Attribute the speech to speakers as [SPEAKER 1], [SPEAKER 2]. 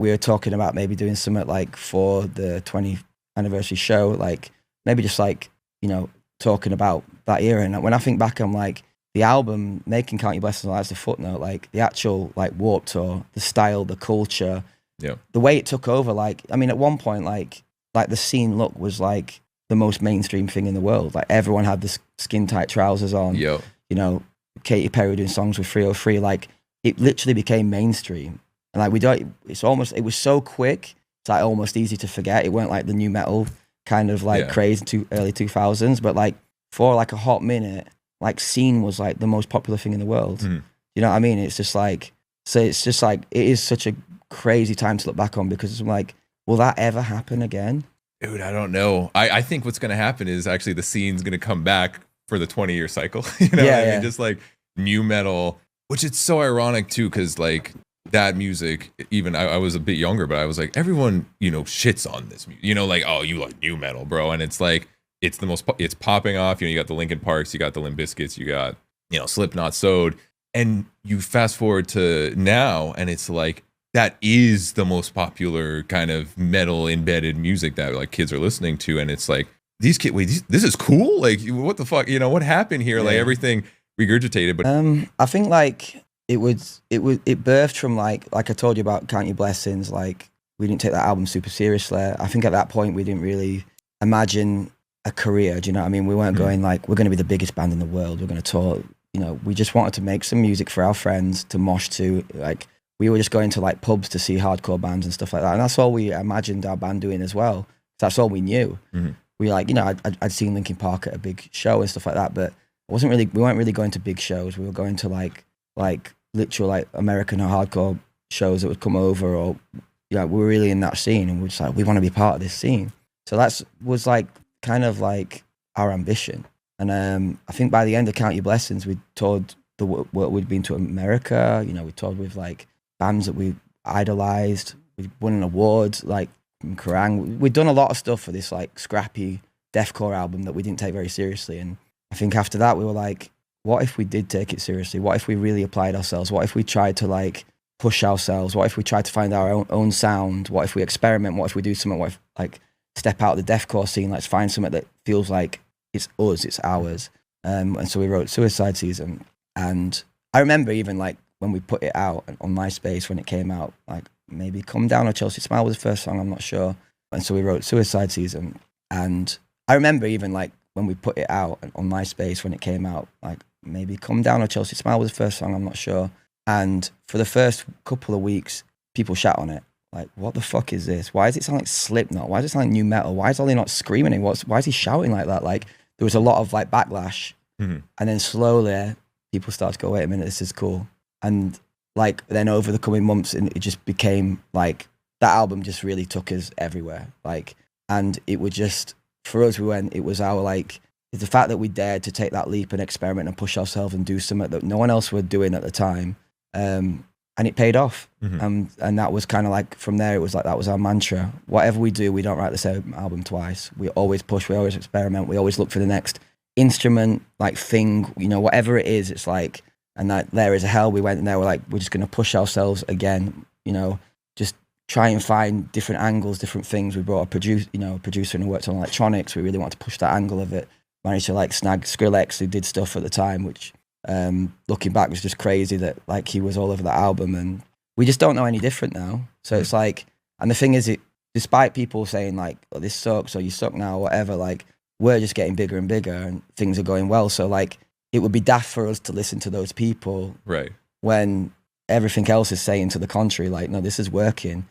[SPEAKER 1] we were talking about maybe doing something like for the 20th anniversary show, like maybe just like, you know, talking about that era. And when I think back, I'm like, the album, Making Count Your Blessings, that's the footnote, like the actual like Warped Tour, the style, the culture, the way it took over. Like, I mean, at one point, like the scene look was like the most mainstream thing in the world. Like everyone had the skin tight trousers on. You know, Katy Perry doing songs with 303. Like it literally became mainstream. And like it was so quick. It's like almost easy to forget. It weren't like the new metal kind of like craze into early 2000s, but like for like a hot minute, like scene was like the most popular thing in the world. You know what I mean? It's just like, so it's just like, it is such a crazy time to look back on, because I'm like, will that ever happen again?
[SPEAKER 2] Dude, I don't know. I think what's going to happen is actually the scene's going to come back for the 20-year cycle. You know what I mean? Just like new metal, which it's so ironic too, because like that music, even I was a bit younger, but I was like, everyone, you know, shits on this music. You know, like, oh, you like new metal, bro. And it's like, it's popping off. You know, you got the Linkin Parks, you got the Limp Bizkits, you got, you know, Slipknot, Sode, and you fast forward to now, and it's like that is the most popular kind of metal embedded music that like kids are listening to, and it's like these kids, wait, this is cool. Like, what the fuck? You know, what happened here? Like everything regurgitated. But
[SPEAKER 1] I think like it birthed from like I told you about Count Your Blessings. Like we didn't take that album super seriously. I think at that point we didn't really imagine a career. Do you know what I mean? We weren't going like, we're going to be the biggest band in the world, we're going to tour. You know, we just wanted to make some music for our friends to mosh to. Like we were just going to like pubs to see hardcore bands and stuff like that, and that's all we imagined our band doing as well. That's all we knew. We like, you know, I'd seen Linkin Park at a big show and stuff like that, but we weren't really going to big shows. We were going to like literal like American or hardcore shows that would come over, or we were really in that scene, and we're just like, we want to be part of this scene. So was like kind of like our ambition. And I think by the end of Count Your Blessings, we toured the world. We'd been to America, you know, we toured with like bands that we idolized. We won an award, like in Kerrang. We'd done a lot of stuff for this like Scrappy Deathcore album that we didn't take very seriously. And I think after that, we were like, what if we did take it seriously? What if we really applied ourselves? What if we tried to like push ourselves? What if we tried to find our own sound? What if we experiment? What if we do something? What if like step out of the deathcore scene? Let's find something that feels like it's us, it's ours. And so we wrote Suicide Season. And I remember even like when we put it out on MySpace when it came out, like maybe Come Down or Chelsea Smile was the first song, I'm not sure. And so we wrote Suicide Season. And I remember even like when we put it out on MySpace when it came out, like maybe Come Down or Chelsea Smile was the first song, I'm not sure. And for the first couple of weeks, people shout on it. Like, what the fuck is this? Why does it sound like Slipknot? Why does it sound like new metal? Why is Ollie not screaming? Why is he shouting like that? Like, there was a lot of like backlash. And then slowly people started to go, wait a minute, this is cool. And like, then over the coming months, it just became like, that album just really took us everywhere. Like, and it would just, for us, it was our like, the fact that we dared to take that leap and experiment and push ourselves and do something that no one else were doing at the time. And it paid off. And that was kind of like, from there, it was like, that was our mantra. Whatever we do, we don't write the same album twice. We always push, we always experiment, we always look for the next instrument, like thing, you know, whatever it is, it's like, and that There Is a Hell, we went in there, we're like, we're just going to push ourselves again, you know, just try and find different angles, different things. We brought a producer who worked on electronics. We really wanted to push that angle of it. Managed to like snag Skrillex, who did stuff at the time, which looking back was just crazy that like he was all over that album, and we just don't know any different now. So it's like, and the thing is, despite people saying like, oh, this sucks or you suck now or whatever, like we're just getting bigger and bigger and things are going well. So like it would be daft for us to listen to those people,
[SPEAKER 2] right,
[SPEAKER 1] when everything else is saying to the contrary, like, no, this is working.